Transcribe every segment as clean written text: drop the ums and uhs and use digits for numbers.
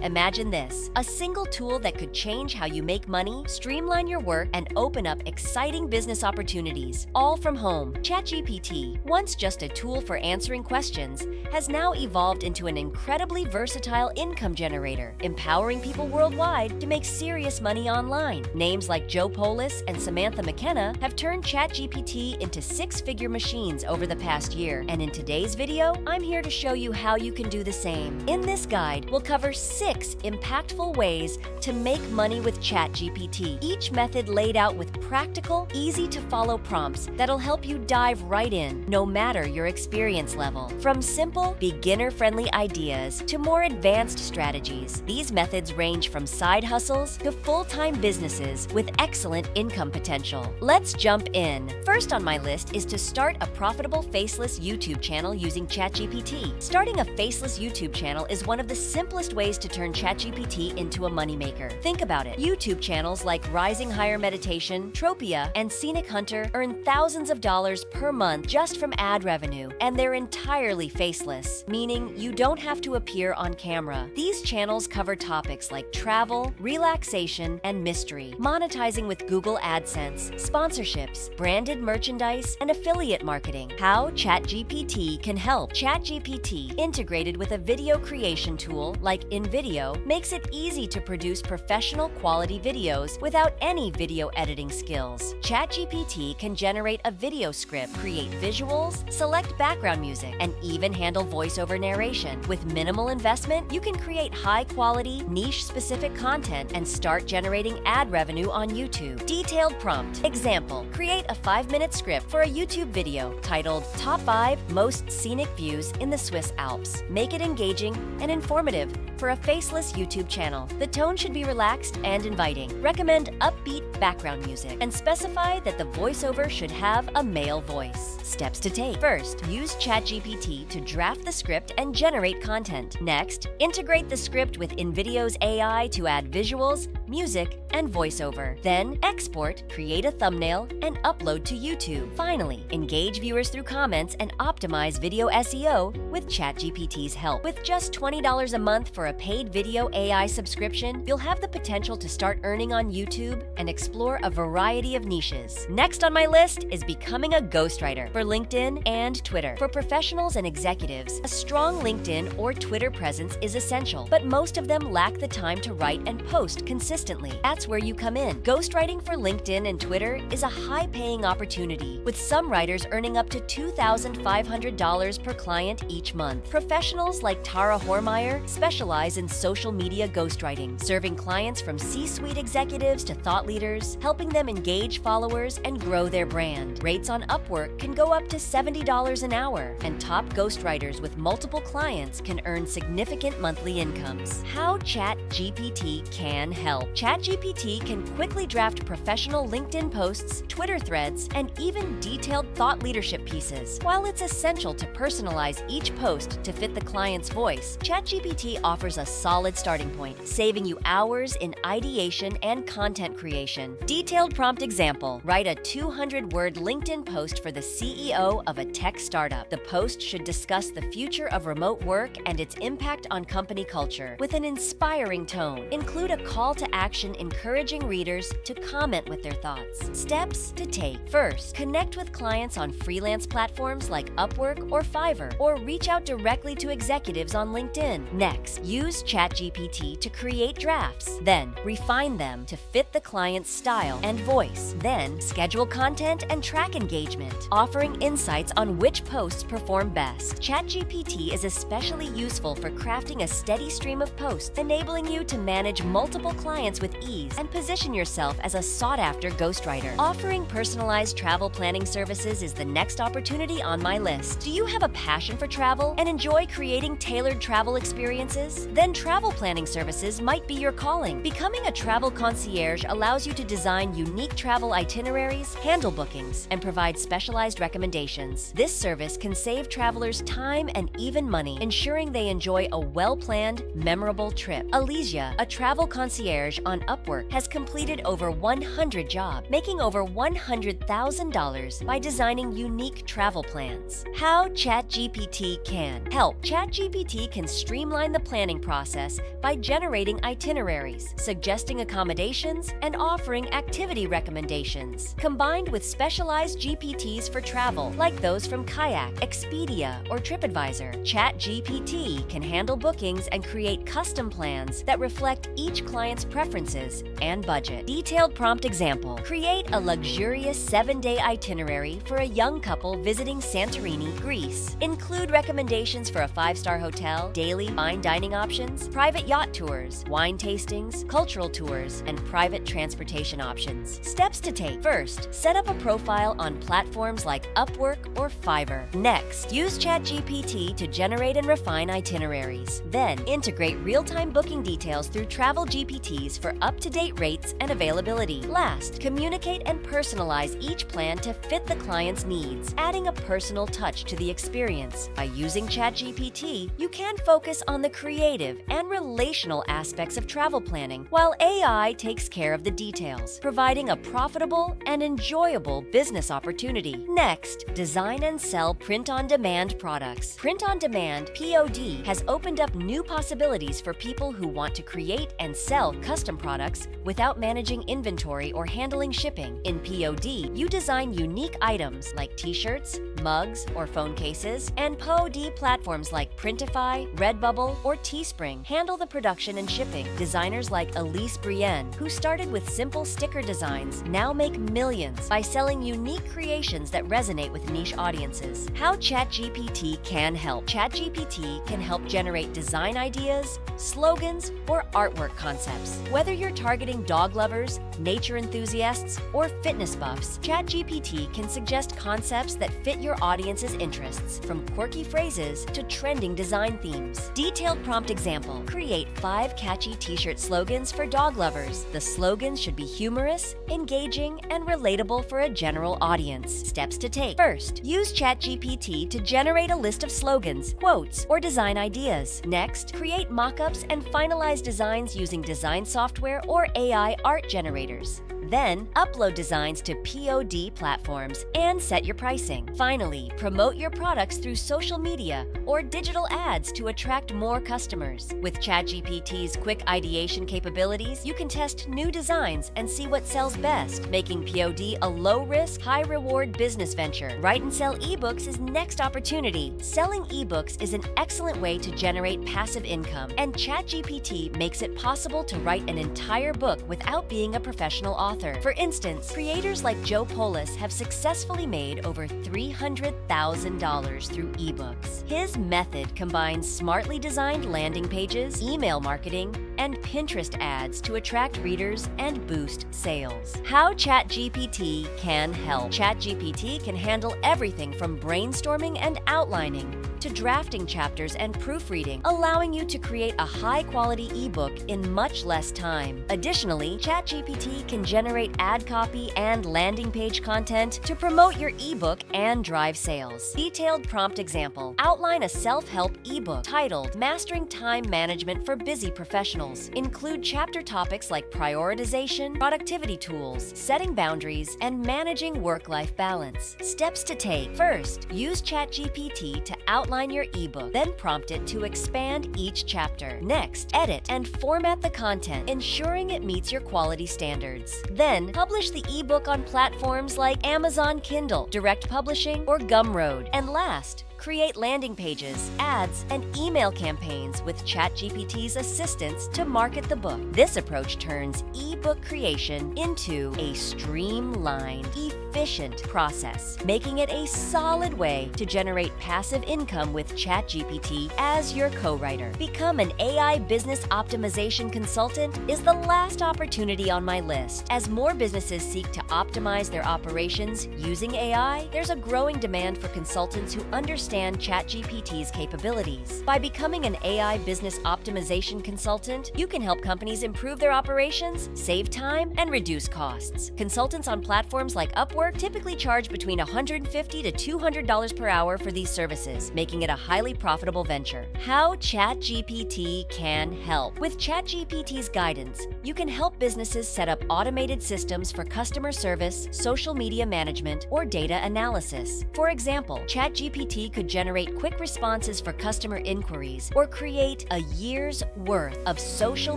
Imagine this: a single tool that could change how you make money, streamline your work, and open up exciting business opportunities, all from home. ChatGPT, once just a tool for answering questions, has now evolved into an incredibly versatile income generator, empowering people worldwide to make serious money online. Names like Joe Polis and Samantha McKenna have turned ChatGPT into six-figure machines over the past year, and in today's video, I'm here to show you how you can do the same. In this guide, we'll cover 6 impactful ways to make money with ChatGPT, each method laid out with practical, easy-to-follow prompts that'll help you dive right in, no matter your experience level. From simple, beginner-friendly ideas to more advanced strategies, these methods range from side hustles to full-time businesses with excellent income potential. Let's jump in. First on my list is to start a profitable faceless YouTube channel using ChatGPT. Starting a faceless YouTube channel is one of the simplest ways to turn ChatGPT into a moneymaker. Think about it. YouTube channels like Rising Higher Meditation, Tropia, and Scenic Hunter earn thousands of dollars per month just from ad revenue, and they're entirely faceless, meaning you don't have to appear on camera. These channels cover topics like travel, relaxation, and mystery, monetizing with Google AdSense, sponsorships, branded merchandise, and affiliate marketing. How ChatGPT can help. ChatGPT, integrated with a video creation tool like InVideo, makes it easy to produce professional quality videos without any video editing skills. ChatGPT can generate a video script, create visuals, select background music, and even handle voiceover narration. With minimal investment, you can create high-quality, niche-specific content and start generating ad revenue on YouTube. Detailed prompt. Example: create a 5-minute script for a YouTube video titled Top 5 Most Scenic Views in the Swiss Alps. Make it engaging and informative for a faceless YouTube channel. The tone should be relaxed and inviting. Recommend upbeat background music and specify that the voiceover should have a male voice. Steps to take. First, use ChatGPT to draft the script and generate content. Next, integrate the script with InVideo's AI to add visuals, music, and voiceover. Then, export, create a thumbnail, and upload to YouTube. Finally, engage viewers through comments and optimize video SEO with ChatGPT's help. With just $20 a month for a paid video AI subscription, you'll have the potential to start earning on YouTube and explore a variety of niches. Next on my list is becoming a ghostwriter for LinkedIn and Twitter. For professionals and executives, a strong LinkedIn or Twitter presence is essential, but most of them lack the time to write and post consistently. That's where you come in. Ghostwriting for LinkedIn and Twitter is a high-paying opportunity, with some writers earning up to $2,500 per client each month. Professionals like Tara Hormeyer specialize in social media ghostwriting, serving clients from C-suite executives to thought leaders, helping them engage followers and grow their brand. Rates on Upwork can go up to $70 an hour, and top ghostwriters with multiple clients can earn significant monthly incomes. How ChatGPT can help. ChatGPT can quickly draft professional LinkedIn posts, Twitter threads, and even detailed thought leadership pieces. While it's essential to personalize each post to fit the client's voice, ChatGPT offers a solid starting point, saving you hours in ideation and content creation. Detailed prompt example: write a 200-word LinkedIn post for the CEO of a tech startup. The post should discuss the future of remote work and its impact on company culture with an inspiring tone. Include a call to action encouraging readers to comment with their thoughts. Steps to take. First, connect with clients on freelance platforms like Upwork or Fiverr, or reach out directly to executives on LinkedIn. Next, use ChatGPT to create drafts. Then, refine them to fit the client's style and voice. Then, schedule content and track engagement, offering insights on which posts perform best. ChatGPT is especially useful for crafting a steady stream of posts, enabling you to manage multiple clients with ease and position yourself as a sought-after ghostwriter. Offering personalized travel planning services is the next opportunity on my list. Do you have a passion for travel and enjoy creating tailored travel experiences? Then travel planning services might be your calling. Becoming a travel concierge allows you to design unique travel itineraries, handle bookings, and provide specialized recommendations. This service can save travelers time and even money, ensuring they enjoy a well-planned, memorable trip. Alicia, a travel concierge concierge on Upwork has completed over 100 jobs, making over $100,000 by designing unique travel plans. How ChatGPT can help. ChatGPT can streamline the planning process by generating itineraries, suggesting accommodations, and offering activity recommendations. Combined with specialized GPTs for travel, like those from Kayak, Expedia, or TripAdvisor, ChatGPT can handle bookings and create custom plans that reflect each client's preferences and budget. Detailed prompt example. Create a luxurious 7-day itinerary for a young couple visiting Santorini, Greece. Include recommendations for a 5-star hotel, daily fine dining options, private yacht tours, wine tastings, cultural tours, and private transportation options. Steps to take. First, set up a profile on platforms like Upwork or Fiverr. Next, use ChatGPT to generate and refine itineraries. Then, integrate real-time booking details through travel GPTs for up-to-date rates and availability. Last, communicate and personalize each plan to fit the client's needs, adding a personal touch to the experience. By using ChatGPT, you can focus on the creative and relational aspects of travel planning, while AI takes care of the details, providing a profitable and enjoyable business opportunity. Next, design and sell print-on-demand products. Print-on-demand (POD) has opened up new possibilities for people who want to create and sell custom products without managing inventory or handling shipping. In POD, you design unique items like t-shirts, mugs, or phone cases, and POD platforms like Printify, Redbubble, or Teespring handle the production and shipping. Designers like Elise Brienne, who started with simple sticker designs, now make millions by selling unique creations that resonate with niche audiences. How ChatGPT can help. ChatGPT can help generate design ideas, slogans, or artwork concepts. Whether you're targeting dog lovers, nature enthusiasts, or fitness buffs, ChatGPT can suggest concepts that fit your audience's interests, from quirky phrases to trending design themes. Detailed prompt example. Create 5 catchy t-shirt slogans for dog lovers. The slogans should be humorous, engaging, and relatable for a general audience. Steps to take. First, use ChatGPT to generate a list of slogans, quotes, or design ideas. Next, create mock-ups and finalize designs using design software or AI art generators. Then, upload designs to POD platforms and set your pricing. Finally, promote your products through social media or digital ads to attract more customers. With ChatGPT's quick ideation capabilities, you can test new designs and see what sells best, making POD a low-risk, high-reward business venture. Write and sell eBooks is next opportunity. Selling eBooks is an excellent way to generate passive income, and ChatGPT makes it possible to write an entire book without being a professional author. For instance, creators like Joe Polis have successfully made over $300,000 through eBooks. His method combines smartly designed landing pages, email marketing, and Pinterest ads to attract readers and boost sales. How ChatGPT can help. ChatGPT can handle everything from brainstorming and outlining to drafting chapters and proofreading, allowing you to create a high-quality ebook in much less time. Additionally, ChatGPT can generate ad copy and landing page content to promote your ebook and drive sales. Detailed prompt example. Outline a self-help ebook titled Mastering Time Management for Busy Professionals. Include chapter topics like prioritization, productivity tools, setting boundaries, and managing work-life balance. Steps to take. First, use ChatGPT to outline your ebook, then prompt it to expand each chapter. Next, edit and format the content, ensuring it meets your quality standards. Then, publish the ebook on platforms like Amazon Kindle, Direct Publishing, or Gumroad. And last, create landing pages, ads, and email campaigns with ChatGPT's assistance to market the book. This approach turns ebook creation into a streamlined, efficient process, making it a solid way to generate passive income with ChatGPT as your co-writer. Become an AI business optimization consultant is the last opportunity on my list. As more businesses seek to optimize their operations using AI, there's a growing demand for consultants who understand ChatGPT's capabilities. By becoming an AI business optimization consultant, you can help companies improve their operations, save time, and reduce costs. Consultants on platforms like Upwork Upwork typically charge between $150 to $200 per hour for these services, making it a highly profitable venture. How ChatGPT can help. With ChatGPT's guidance, you can help businesses set up automated systems for customer service, social media management, or data analysis. For example, ChatGPT could generate quick responses for customer inquiries or create a year's worth of social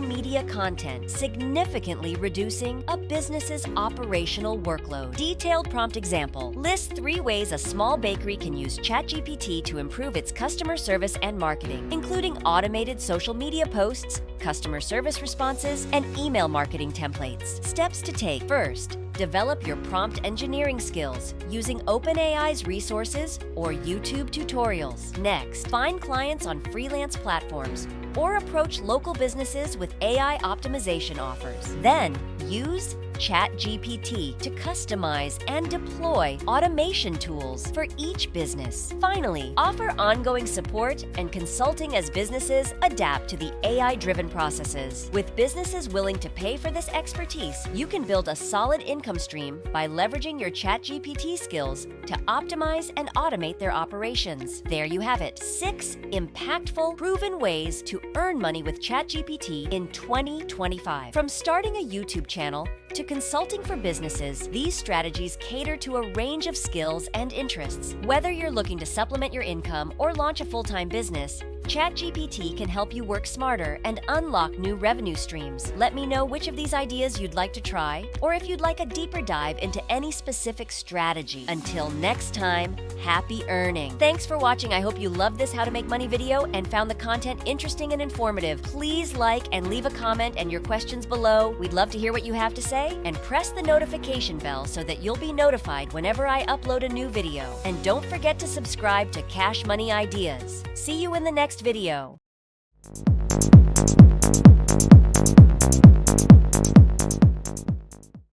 media content, significantly reducing a business's operational workload. Detailed prompt example. List 3 ways a small bakery can use ChatGPT to improve its customer service and marketing, including automated social media posts, customer service responses, and email marketing templates. Steps to take. First, develop your prompt engineering skills using OpenAI's resources or YouTube tutorials. Next, find clients on freelance platforms or approach local businesses with AI optimization offers. Then, use ChatGPT to customize and deploy automation tools for each business. Finally, offer ongoing support and consulting as businesses adapt to the AI-driven processes. With businesses willing to pay for this expertise, you can build a solid income stream by leveraging your ChatGPT skills to optimize and automate their operations. There you have it, 6 impactful, proven ways to earn money with ChatGPT in 2025. From starting a YouTube channel to consulting for businesses, these strategies cater to a range of skills and interests. Whether you're looking to supplement your income or launch a full-time business, ChatGPT can help you work smarter and unlock new revenue streams. Let me know which of these ideas you'd like to try, or if you'd like a deeper dive into any specific strategy. Until next time, happy earning. Thanks for watching. I hope you loved this How to Make Money video and found the content interesting and informative. Please like and leave a comment and your questions below. We'd love to hear what you have to say, and press the notification bell so that you'll be notified whenever I upload a new video. And don't forget to subscribe to Cash Money Ideas. See you in the next video.